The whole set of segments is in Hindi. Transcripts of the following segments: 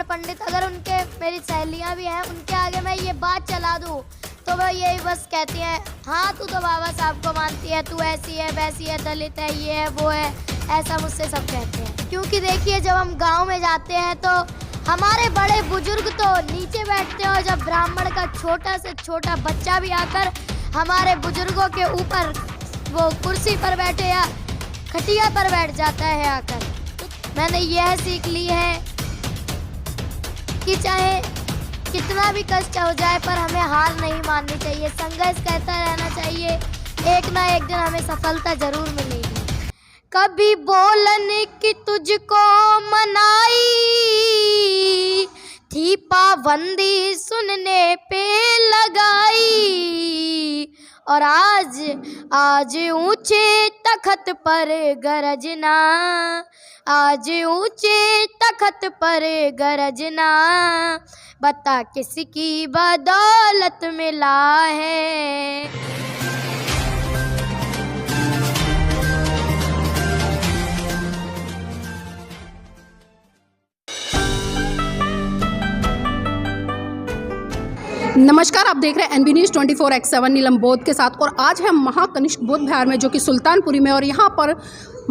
पंडित अगर उनके मेरी सहेलियां भी हैं, उनके आगे मैं ये बात चला दूँ तो वह यही बस कहती हैं, हाँ तू तो बाबा साहब को मानती है, तू ऐसी है वैसी है, दलित है, ये है वो है, ऐसा मुझसे सब कहते हैं। क्योंकि देखिए जब हम गांव में जाते हैं तो हमारे बड़े बुजुर्ग तो नीचे बैठते हैं और जब ब्राह्मण का छोटा से छोटा बच्चा भी आकर हमारे बुजुर्गों के ऊपर वो कुर्सी पर बैठे या खटिया पर बैठ जाता है आकर, मैंने यह सीख ली है कि चाहे कितना भी कष्ट हो जाए पर हमें हार नहीं माननी चाहिए, संघर्ष करता रहना चाहिए, एक ना एक दिन हमें सफलता जरूर मिलेगी। कभी बोलन कि तुझको मनाई थी पाबंदी सुनने पे लगाई, और आज ऊंचे तख्त पर गरजना, आज ऊंचे तख्त पर गरजना, बता किसकी बदौलत मिला है। नमस्कार, आप देख रहे हैं एनबी न्यूज़ 24/7 नीलम बोध के साथ। और आज है महाकनिष्क बौद्ध विहार में जो कि सुल्तानपुरी में, और यहाँ पर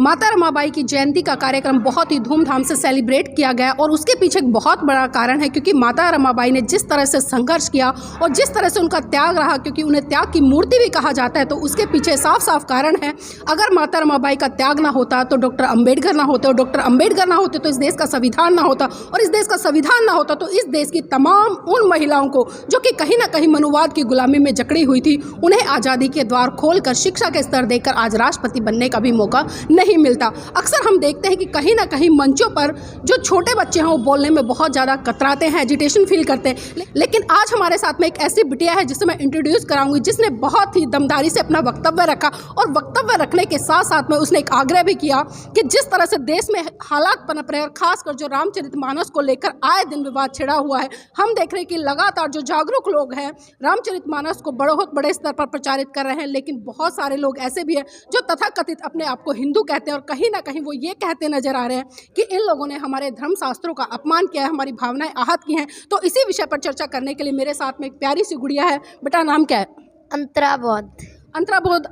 माता रमाबाई की जयंती का कार्यक्रम बहुत ही धूमधाम से सेलिब्रेट किया गया। और उसके पीछे एक बहुत बड़ा कारण है क्योंकि माता रमाबाई ने जिस तरह से संघर्ष किया और जिस तरह से उनका त्याग रहा, क्योंकि उन्हें त्याग की मूर्ति भी कहा जाता है, तो उसके पीछे साफ साफ कारण है। अगर माता रमाबाई का त्याग ना होता तो डॉक्टर अम्बेडकर ना होते, और डॉक्टर अम्बेडकर ना होते तो इस देश का संविधान ना होता, और इस देश का संविधान ना होता तो इस देश की तमाम उन महिलाओं को जो कि कहीं ना कहीं मनुवाद की गुलामी में जकड़ी हुई थी, उन्हें आज़ादी के द्वार खोलकर शिक्षा के स्तर देकर आज राष्ट्रपति बनने का भी मौका नहीं मिलता। अक्सर हम देखते हैं कि कहीं ना कहीं मंचों पर जो छोटे बच्चे हैं वो बोलने में बहुत ज़्यादा कतराते हैं, एजिटेशन फील करते हैं। लेकिन आज हमारे साथ में एक ऐसी बिटिया है जिसे मैं इंट्रोड्यूस कराऊंगी, जिसने बहुत ही दमदारी से अपना वक्तव्य रखा, और वक्तव्य रखने के साथ साथ में उसने एक आग्रह भी किया कि जिस तरह से देश में हालात पनप रहे, और खासकर जो रामचरितमानस को लेकर आए दिन विवाद छिड़ा हुआ है, हम देख रहे हैं कि लगातार जो जागरूक लोग हैं रामचरितमानस को बहुत बड़े स्तर पर प्रचारित कर रहे हैं। लेकिन बहुत सारे लोग ऐसे भी हैं जो तथाकथित अपने आप को हिंदू कहते हैं, और कहीं ना कहीं वो ये कहते नजर आ रहे हैं कि इन लोगों ने हमारे धर्म शास्त्रों का अपमान किया है, हमारी भावनाएं आहत की हैं। तो इसी विषय पर चर्चा करने के लिए मेरे साथ में एक प्यारी सी गुड़िया है। बेटा नाम क्या है? अंतरा बौद्ध। अंतरा बौद्ध,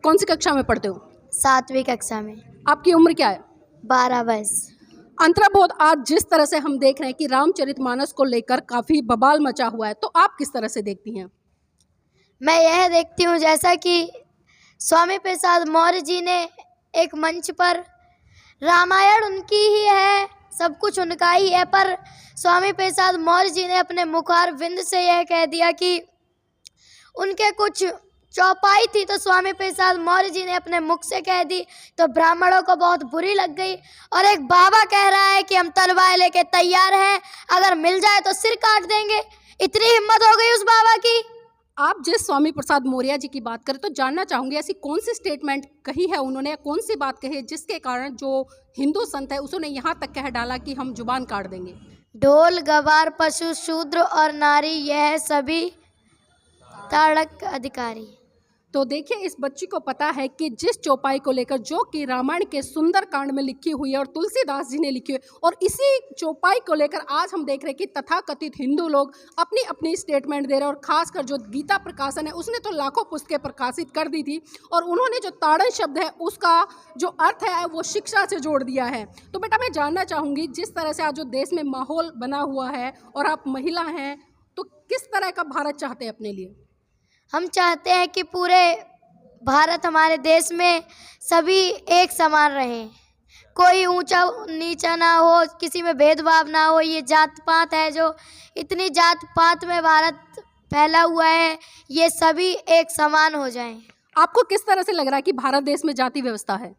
कौन सी कक्षा में पढ़ते हो? 7वीं कक्षा में। आपकी उम्र क्या है? 12 वर्ष। अंतरा बौद्ध, आज जिस तरह से हम देख रहे हैं कि रामचरितमानस को लेकर काफी बवाल मचा हुआ है, तो आप किस तरह से देखती हैं? मैं यह देखती हूँ जैसा कि स्वामी प्रसाद मौर्य जी ने एक मंच पर, रामायण उनकी ही है, सब कुछ उनका ही है, पर स्वामी प्रसाद मौर्य जी ने अपने मुखार विंद से यह कह दिया कि उनके कुछ चौपाई थी, तो स्वामी प्रसाद मौर्य जी ने अपने मुख से कह दी, तो ब्राह्मणों को बहुत बुरी लग गई। और एक बाबा कह रहा है कि हम तलवार लेके तैयार हैं, अगर मिल जाए तो सिर काट देंगे। इतनी हिम्मत हो गई उस बाबा की। आप जिस स्वामी प्रसाद मौर्य जी की बात करें तो जानना चाहूंगी ऐसी कौन सी स्टेटमेंट कही है उन्होंने, कौन सी बात कही है जिसके कारण जो हिंदू संत है उसने यहाँ तक कह डाला कि हम जुबान काट देंगे? ढोल गवार पशु शूद्र और नारी, यह सभी ताड़क अधिकारी। तो देखिए, इस बच्ची को पता है कि जिस चौपाई को लेकर जो कि रामायण के सुंदर कांड में लिखी हुई है और तुलसीदास जी ने लिखी हुई है, और इसी चौपाई को लेकर आज हम देख रहे हैं कि तथाकथित हिंदू लोग अपनी अपनी स्टेटमेंट दे रहे हैं। और खासकर जो गीता प्रकाशन है उसने तो लाखों पुस्तकें प्रकाशित कर दी थी, और उन्होंने जो ताड़न शब्द है उसका जो अर्थ है वो शिक्षा से जोड़ दिया है। तो बेटा मैं जानना चाहूँगी, जिस तरह से आज जो देश में माहौल बना हुआ है और आप महिला हैं, तो किस तरह का भारत चाहते हैं अपने लिए? हम चाहते हैं कि पूरे भारत, हमारे देश में सभी एक समान रहें, कोई ऊंचा नीचा ना हो, किसी में भेदभाव ना हो। ये जात पात है, जो इतनी जात पात में भारत फैला हुआ है, ये सभी एक समान हो जाएं। आपको किस तरह से लग रहा है कि भारत देश में जाति व्यवस्था है?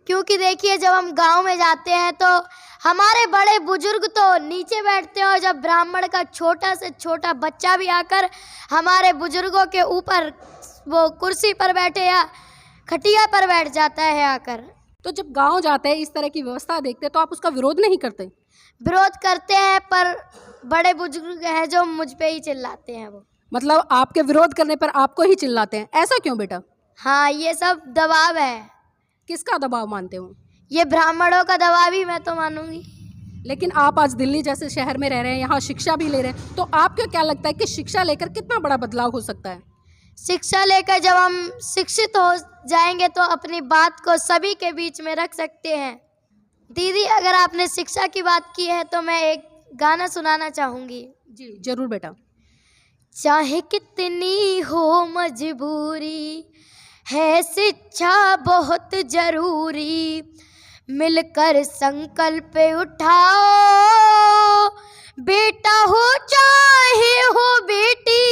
क्योंकि देखिए जब हम गांव में जाते हैं तो हमारे बड़े बुजुर्ग तो नीचे बैठते हैं, और जब ब्राह्मण का छोटा से छोटा बच्चा भी आकर हमारे बुजुर्गों के ऊपर वो कुर्सी पर बैठे या खटिया पर बैठ जाता है आकर। तो जब गांव जाते हैं, इस तरह की व्यवस्था देखते हैं, तो आप उसका विरोध नहीं करते? विरोध करते हैं, पर बड़े बुजुर्ग हैं जो मुझ पे ही चिल्लाते हैं। वो मतलब आपके विरोध करने पर आपको ही चिल्लाते हैं, ऐसा क्यों बेटा? हाँ, ये सब दबाव है। किसका दबाव मानते हो? ये ब्राह्मणों का दबाव ही मैं तो मानूंगी। लेकिन आप आज दिल्ली जैसे शहर में रह रहे हैं, यहाँ शिक्षा भी ले रहे हैं, तो आपको क्या लगता है कि शिक्षा लेकर कितना बड़ा बदलाव हो सकता है? शिक्षा लेकर जब हम शिक्षित हो जाएंगे तो अपनी बात को सभी के बीच में रख सकते हैं। दीदी, अगर आपने शिक्षा की बात की है तो मैं एक गाना सुनाना चाहूँगी। जी जरूर बेटा। चाहे कितनी हो मजबूरी, है शिक्षा बहुत जरूरी, मिलकर संकल्प उठाओ, बेटा हो चाहे हो बेटी,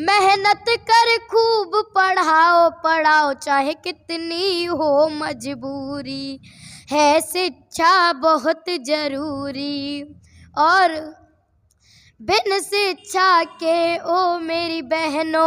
मेहनत कर खूब पढ़ाओ पढ़ाओ, चाहे कितनी हो मजबूरी, है शिक्षा बहुत जरूरी। और बिन शिक्षा के ओ मेरी बहनों,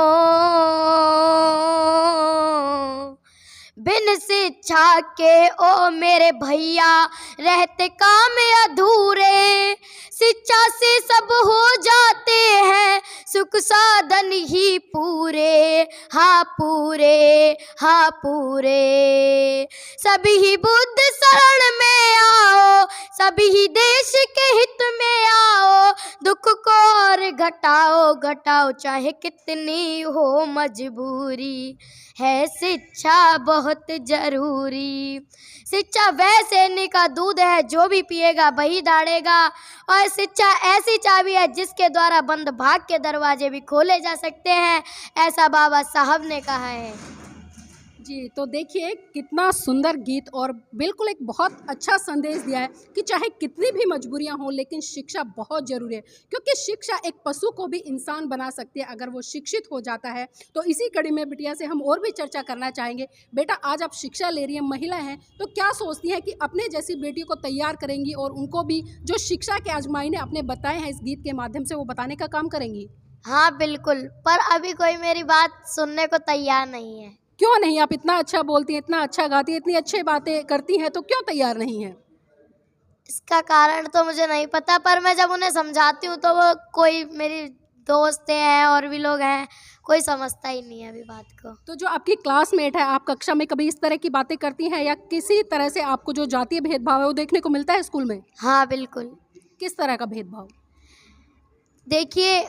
बिन शिक्षा के ओ मेरे भैया, रहते काम अधूरे, शिक्षा से सब हो जाते हैं सुख साधन ही पूरे, हाँ पूरे, हाँ पूरे। सभी ही बुद्ध शरण में आओ, सभी ही देश के हित में आओ, दुख को और घटाओ घटाओ, चाहे कितनी हो मजबूरी, है शिक्षा बहुत जरूरी। शिक्षा वह सैनिक का दूध है, जो भी पिएगा वही दाढ़ेगा। और शिक्षा ऐसी चाबी है जिसके द्वारा बंद भाग के दरवाजे भी खोले जा सकते हैं, ऐसा बाबा साहब ने कहा है। जी, तो देखिए कितना सुंदर गीत और बिल्कुल एक बहुत अच्छा संदेश दिया है कि चाहे कितनी भी मजबूरियां हों लेकिन शिक्षा बहुत ज़रूरी है, क्योंकि शिक्षा एक पशु को भी इंसान बना सकती है अगर वो शिक्षित हो जाता है। तो इसी कड़ी में बिटिया से हम और भी चर्चा करना चाहेंगे। बेटा, आज आप शिक्षा ले रही हैं, महिला हैं, तो क्या सोचती हैं कि अपने जैसी बेटी को तैयार करेंगी और उनको भी जो शिक्षा के आज मायने आपने बताए हैं इस गीत के माध्यम से वो बताने का काम करेंगी? हाँ बिल्कुल, पर अभी कोई मेरी बात सुनने को तैयार नहीं है। क्यों नहीं? आप इतना अच्छा बोलती हैं, इतना अच्छा गाती हैं, इतनी अच्छी बातें करती हैं, तो क्यों तैयार नहीं हैं? इसका कारण तो मुझे नहीं पता, पर मैं जब उन्हें समझाती हूँ तो वो कोई मेरी दोस्तें हैं और भी लोग हैं, कोई समझता ही नहीं है अभी बात को। तो जो आपकी क्लासमेट है, आप कक्षा में कभी इस तरह की बातें करती हैं या किसी तरह से आपको जो जातीय भेदभाव है वो देखने को मिलता है स्कूल में? हाँ बिल्कुल। किस तरह का भेदभाव? देखिए,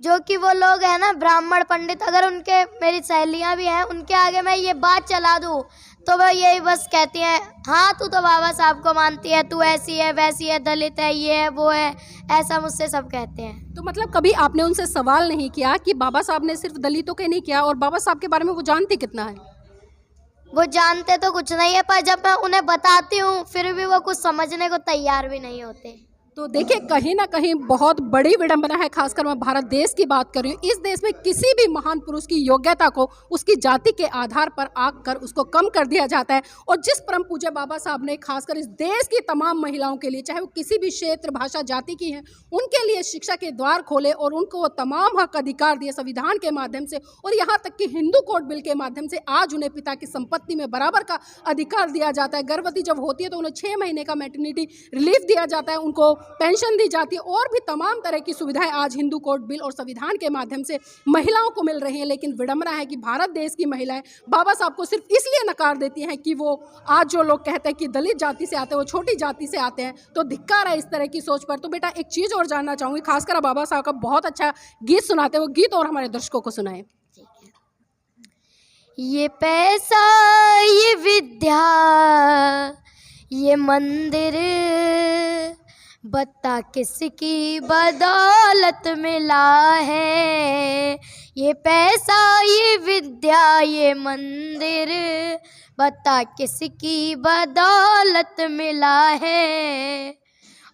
जो कि वो लोग हैं ना ब्राह्मण पंडित, अगर उनके, मेरी सहेलियां भी हैं, उनके आगे मैं ये बात चला दूं तो वो यही बस कहती हैं, हाँ तू तो बाबा साहब को मानती है, तू ऐसी है वैसी है, दलित है, ये है वो है, ऐसा मुझसे सब कहते हैं। तो मतलब कभी आपने उनसे सवाल नहीं किया कि बाबा साहब ने सिर्फ दलितों के नहीं किया और बाबा साहब के बारे में वो जानते कितना है? वो जानते तो कुछ नहीं है, पर जब मैं उन्हें बताती हूँ फिर भी वो कुछ समझने को तैयार भी नहीं होते। तो देखिए कहीं ना कहीं बहुत बड़ी विडंबना है, खासकर मैं भारत देश की बात कर रही हूँ। इस देश में किसी भी महान पुरुष की योग्यता को उसकी जाति के आधार पर आकर उसको कम कर दिया जाता है। और जिस परम पूज्य बाबा साहब ने खासकर इस देश की तमाम महिलाओं के लिए, चाहे वो किसी भी क्षेत्र भाषा जाति की हैं, उनके लिए शिक्षा के द्वार खोले और उनको वो तमाम हक अधिकार दिए संविधान के माध्यम से, और यहाँ तक कि हिंदू कोड बिल के माध्यम से आज उन्हें पिता की संपत्ति में बराबर का अधिकार दिया जाता है। गर्भवती जब होती है तो उन्हें 6 महीने का मैटरनिटी रिलीफ दिया जाता है, उनको पेंशन दी जाती है, और भी तमाम तरह की सुविधाएं आज हिंदू कोड बिल और संविधान के माध्यम से महिलाओं को मिल रही हैं। लेकिन विडंबना है कि भारत देश की महिलाएं बाबा साहब को सिर्फ इसलिए नकार देती हैं कि वो आज जो लोग कहते हैं कि दलित जाति से आते हैं, वो छोटी जाति से आते हैं, तो धिक्कार है इस तरह की सोच पर। तो बेटा एक चीज़ और जानना चाहूँगी, खासकर बाबा साहब का बहुत अच्छा गीत सुनाते हैं, वो गीत और हमारे दर्शकों को सुनाएं। ये पैसा, ये विद्या, ये मंदिर, बता किसकी बदौलत मिला है। ये पैसा, ये विद्या, ये मंदिर, बता किसकी बदौलत मिला है।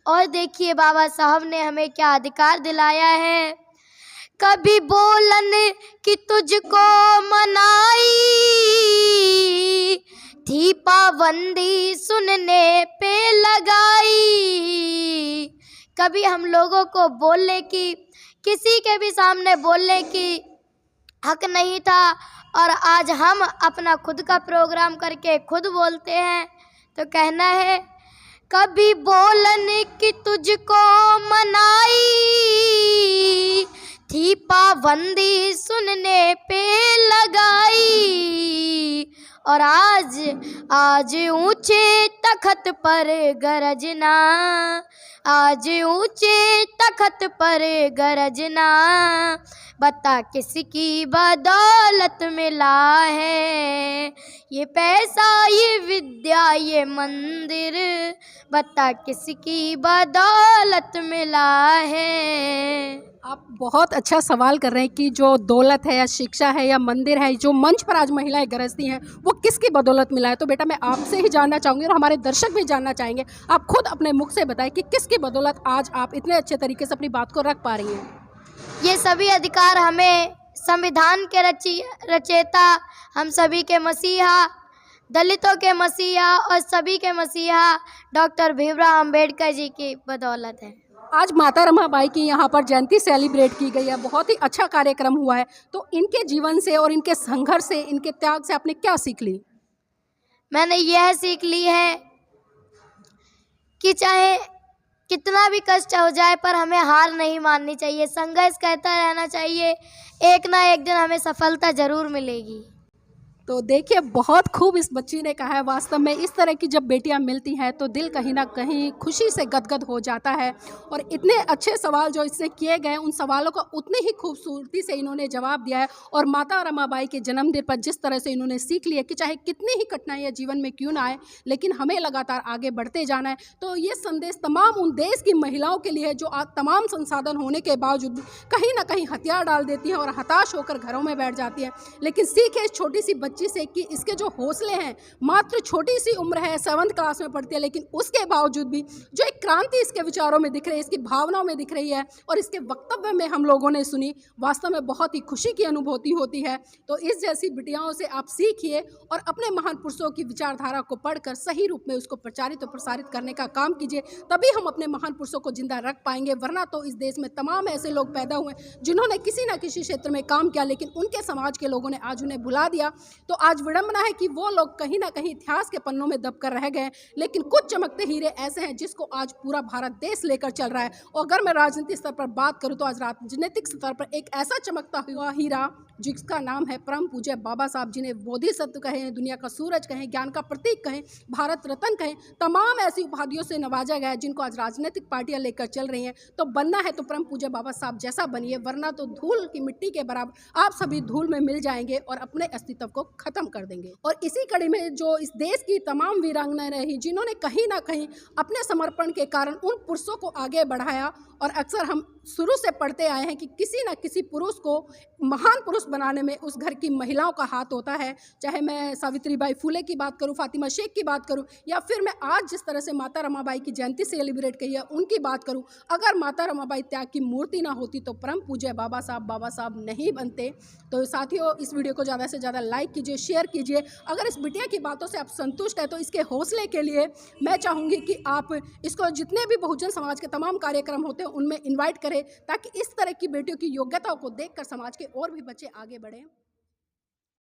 और देखिए बाबा साहब ने हमें क्या अधिकार दिलाया है। कभी बोलन कि तुझको मनाई थी, पाबंदी सुनने पे लगाई। कभी हम लोगों को बोलने की, किसी के भी सामने बोलने की हक नहीं था, और आज हम अपना खुद का प्रोग्राम करके खुद बोलते हैं। तो कहना है, कभी बोलन कि तुझको मनाई थी, पाबंदी सुनने पे लगाई, और आज आज ऊंचे तखत पर गरजना, आज ऊंचे तखत पर गरजना, बता किसकी बदौलत मिला है ये पैसा, ये विद्या, ये मंदिर, बता किसकी बदौलत मिला है। आप बहुत अच्छा सवाल कर रहे हैं कि जो दौलत है या शिक्षा है या मंदिर है, जो मंच पर आज महिलाएं गरजती हैं, वो किसकी बदौलत मिला है। तो बेटा मैं आपसे ही जानना चाहूँगी और हमारे दर्शक भी जानना चाहेंगे, आप खुद अपने मुख से बताएं कि किसकी बदौलत आज आप इतने अच्छे तरीके से अपनी बात को रख पा रही हैं। ये सभी अधिकार हमें संविधान के रचयिता, हम सभी के मसीहा, दलितों के मसीहा और सभी के मसीहा डॉक्टर भीमराव अंबेडकर जी की बदौलत है। आज माता रमाबाई की यहाँ पर जयंती सेलिब्रेट की गई है, बहुत ही अच्छा कार्यक्रम हुआ है। तो इनके जीवन से और इनके संघर्ष से, इनके त्याग से आपने क्या सीख ली? मैंने यह सीख ली है कि चाहे कितना भी कष्ट हो जाए पर हमें हार नहीं माननी चाहिए, संघर्ष करता रहना चाहिए, एक ना एक दिन हमें सफलता ज़रूर मिलेगी। तो देखिए बहुत खूब इस बच्ची ने कहा है। वास्तव में इस तरह की जब बेटियां मिलती हैं तो दिल कहीं ना कहीं खुशी से गदगद हो जाता है। और इतने अच्छे सवाल जो इससे किए गए, उन सवालों का उतनी ही खूबसूरती से इन्होंने जवाब दिया है। और माता रमाबाई के जन्मदिन पर जिस तरह से इन्होंने सीख लिया कि चाहे कितनी ही कठिनाइयाँ जीवन में क्यों ना आए, लेकिन हमें लगातार आगे बढ़ते जाना है। तो ये संदेश तमाम उन देश की महिलाओं के लिए जो आज तमाम संसाधन होने के बावजूद भी कहीं ना कहीं हथियार डाल देती हैं और हताश होकर घरों में बैठ जाती हैं। लेकिन सीखे इस छोटी सी बच्ची से कि इसके जो हौसले हैं, मात्र छोटी सी उम्र है, 7th क्लास में पढ़ती है, लेकिन उसके बावजूद भी जो एक क्रांति इसके विचारों में दिख रही है, इसकी भावनाओं में दिख रही है और इसके वक्तव्य में हम लोगों ने सुनी, वास्तव में बहुत ही खुशी की अनुभूति होती है। तो इस जैसी बिटियाओं से आप सीखिए और अपने महान पुरुषों की विचारधारा को पढ़कर सही रूप में उसको प्रचारित और प्रसारित करने का काम कीजिए, तभी हम अपने महान पुरुषों को जिंदा रख पाएंगे। वरना तो इस देश में तमाम ऐसे लोग पैदा हुए जिन्होंने किसी न किसी क्षेत्र में काम किया, लेकिन उनके समाज के लोगों ने आज उन्हें भुला दिया। तो आज विडंबना है कि वो लोग कहीं ना कहीं इतिहास के पन्नों में दबकर रह गए। लेकिन कुछ चमकते हीरे ऐसे हैं जिसको आज पूरा भारत देश लेकर चल रहा है। और अगर मैं राजनीतिक स्तर पर बात करूं तो आज राजनीतिक स्तर पर एक ऐसा चमकता हुआ हीरा जिसका नाम है परम पूज्य बाबा साहब, जिन्हें बोधिसत्व कहें, दुनिया का सूरज कहें, ज्ञान का प्रतीक कहें, भारत रत्न कहें, तमाम ऐसी उपाधियों से नवाजा गया है जिनको आज राजनीतिक पार्टियां लेकर चल रही हैं। तो बनना है तो परम पूज्य बाबा साहब जैसा बनिए, वरना तो धूल की मिट्टी के बराबर आप सभी धूल में मिल जाएंगे और अपने अस्तित्व को खत्म कर देंगे। और इसी कड़ी में जो इस देश की तमाम वीरांगनाएं रही जिन्होंने कहीं ना कहीं अपने समर्पण के कारण उन पुरुषों को आगे बढ़ाया। और अक्सर हम शुरू से पढ़ते आए हैं कि किसी न किसी पुरुष को महान पुरुष बनाने में उस घर की महिलाओं का हाथ होता है। चाहे मैं सावित्रीबाई फुले की बात करूं, फातिमा शेख की बात करूं, या फिर मैं आज जिस तरह से माता रमाबाई की जयंती सेलिब्रेट की है उनकी बात करूं। अगर माता रमाबाई त्याग की मूर्ति ना होती तो परम पूज्य बाबा साहब नहीं बनते। तो साथियों, इस वीडियो को ज़्यादा से ज़्यादा लाइक कीजिए, शेयर कीजिए। अगर इस बिटिया की बातों से आप संतुष्ट हैं तो इसके हौसले के लिए मैं चाहूँगी कि आप इसको जितने भी बहुजन समाज के तमाम कार्यक्रम होते हैं उनमें इन्वाइट करें, ताकि इस तरह की बेटियों की योग्यताओं को देखकर समाज के और भी बच्चे आगे बढ़ें।